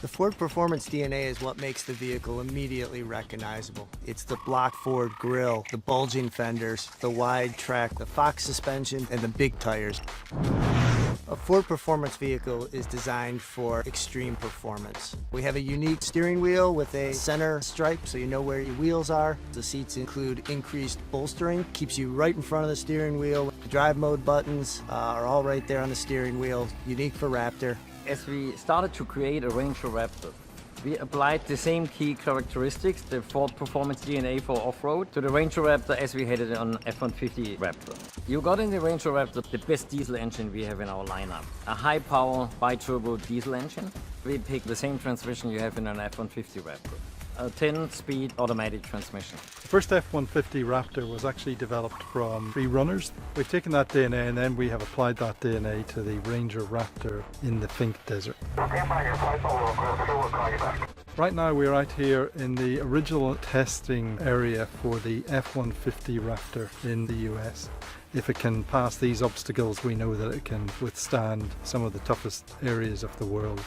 The Ford Performance DNA is what makes the vehicle immediately recognizable. It's the block Ford grille, the bulging fenders, the wide track, the Fox suspension, and the big tires. A Ford Performance vehicle is designed for extreme performance. We have a unique steering wheel with a center stripe so you know where your wheels are. The seats include increased bolstering, keeps you right in front of the steering wheel. The drive mode buttons are all right there on the steering wheel, unique for Raptor. As we started to create a Ranger Raptor, we applied the same key characteristics, the Ford Performance DNA for off-road, to the Ranger Raptor as we had it on F-150 Raptor. You got in the Ranger Raptor the best diesel engine we have in our lineup. A high-power, bi-turbo diesel engine. We picked the same transmission you have in an F-150 Raptor. A 10-speed automatic transmission. The first F-150 Raptor was actually developed from 3 runners. We've taken that DNA and then we have applied that DNA to the Ranger Raptor in the Fink Desert. Right now we're out here in the original testing area for the F-150 Raptor in the US. If it can pass these obstacles, we know that it can withstand some of the toughest areas of the world.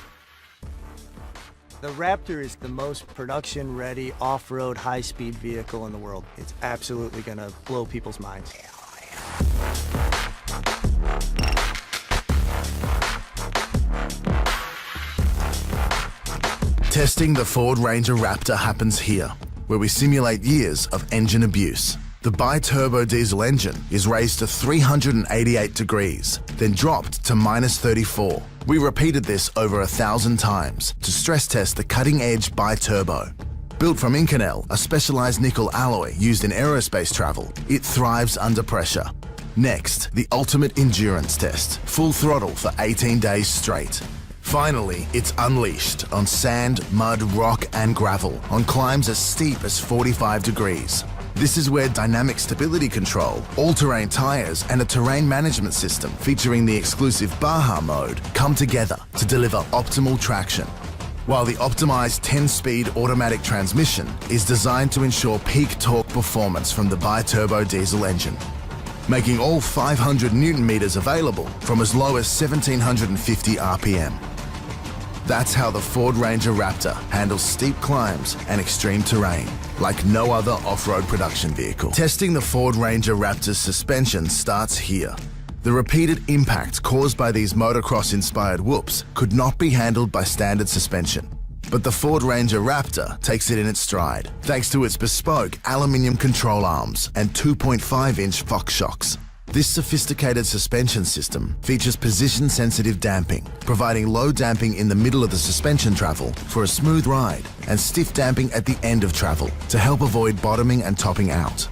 The Raptor is the most production-ready off-road high-speed vehicle in the world. It's absolutely going to blow people's minds. Testing the Ford Ranger Raptor happens here, where we simulate years of engine abuse. The bi-turbo diesel engine is raised to 388 degrees, then dropped to -34. We repeated this over 1,000 times to stress test the cutting-edge bi-turbo. Built from Inconel, a specialized nickel alloy used in aerospace travel, it thrives under pressure. Next, the ultimate endurance test, full throttle for 18 days straight. Finally, it's unleashed on sand, mud, rock, and gravel on climbs as steep as 45 degrees. This is where dynamic stability control, all-terrain tires, and a terrain management system featuring the exclusive Baja mode come together to deliver optimal traction. While the optimized 10-speed automatic transmission is designed to ensure peak torque performance from the bi-turbo diesel engine, making all 500 Newton meters available from as low as 1,750 RPM. That's how the Ford Ranger Raptor handles steep climbs and extreme terrain, like no other off-road production vehicle. Testing the Ford Ranger Raptor's suspension starts here. The repeated impact caused by these motocross-inspired whoops could not be handled by standard suspension. But the Ford Ranger Raptor takes it in its stride, thanks to its bespoke aluminium control arms and 2.5-inch Fox shocks. This sophisticated suspension system features position-sensitive damping, providing low damping in the middle of the suspension travel for a smooth ride, and stiff damping at the end of travel to help avoid bottoming and topping out.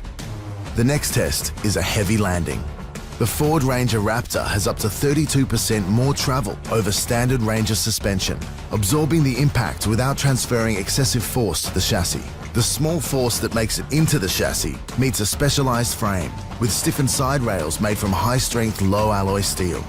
The next test is a heavy landing. The Ford Ranger Raptor has up to 32% more travel over standard Ranger suspension, absorbing the impact without transferring excessive force to the chassis. The small force that makes it into the chassis meets a specialized frame with stiffened side rails made from high-strength, low-alloy steel.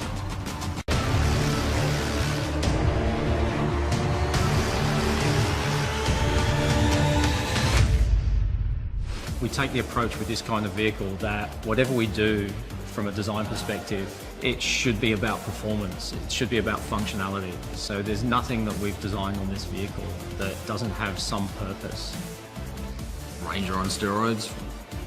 We take the approach with this kind of vehicle that whatever we do from a design perspective, it should be about performance, it should be about functionality. So there's nothing that we've designed on this vehicle that doesn't have some purpose. Ranger on steroids,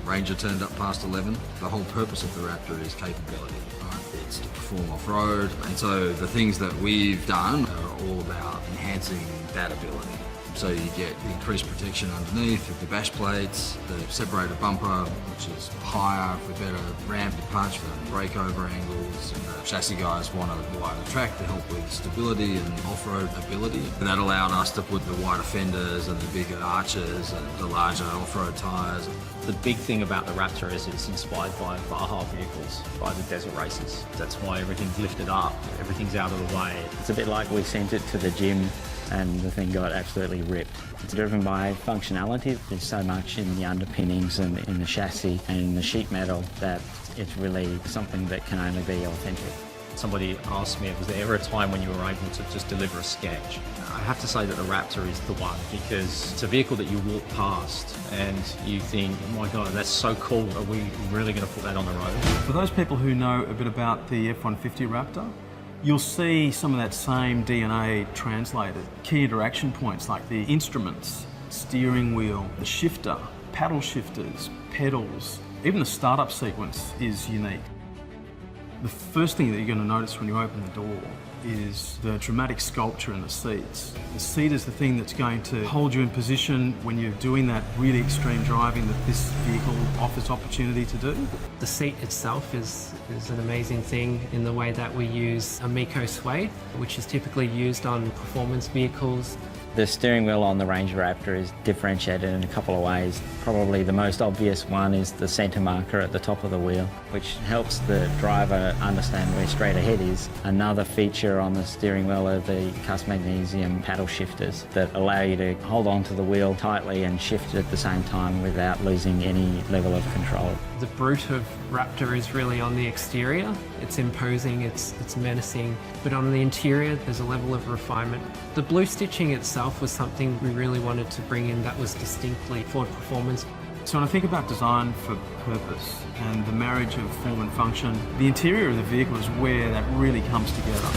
Ranger turned up past 11. The whole purpose of the Raptor is capability, right? It's to perform off-road, and so the things that we've done are all about enhancing that ability. So you get the increased protection underneath with the bash plates, the separated bumper, which is higher for better ramp departure for breakover angles. The chassis guys want a wider track to help with stability and off-road ability. And that allowed us to put the wider fenders and the bigger arches and the larger off-road tyres. The big thing about the Raptor is it's inspired by Baja vehicles, by the desert races. That's why everything's lifted up, everything's out of the way. It's a bit like we sent it to the gym and the thing got absolutely ripped. It's driven by functionality. There's so much in the underpinnings and in the chassis and in the sheet metal that it's really something that can only be authentic. Somebody asked me, was there ever a time when you were able to just deliver a sketch? I have to say that the Raptor is the one, because it's a vehicle that you walk past and you think, oh my God, that's so cool. Are we really going to put that on the road? For those people who know a bit about the F-150 Raptor, You'll see some of that same DNA translated. Key interaction points like the instruments, steering wheel, the shifter, paddle shifters, pedals, even the startup sequence is unique. The first thing that you're going to notice when you open the door is the dramatic sculpture in the seats. The seat is the thing that's going to hold you in position when you're doing that really extreme driving that this vehicle offers opportunity to do. The seat itself is an amazing thing in the way that we use a Miko suede, which is typically used on performance vehicles. The steering wheel on the Ranger Raptor is differentiated in a couple of ways. Probably the most obvious one is the centre marker at the top of the wheel, which helps the driver understand where straight ahead is. Another feature on the steering wheel are the cast magnesium paddle shifters that allow you to hold onto the wheel tightly and shift at the same time without losing any level of control. The brute of Raptor is really on the exterior. It's imposing, it's menacing, but on the interior there's a level of refinement. The blue stitching itself was something we really wanted to bring in that was distinctly Ford performance. So when I think about design for purpose and the marriage of form and function, the interior of the vehicle is where that really comes together.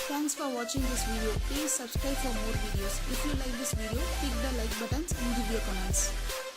Thanks for watching this video. Please subscribe for more videos. If you like this video, click the like buttons and give your comments.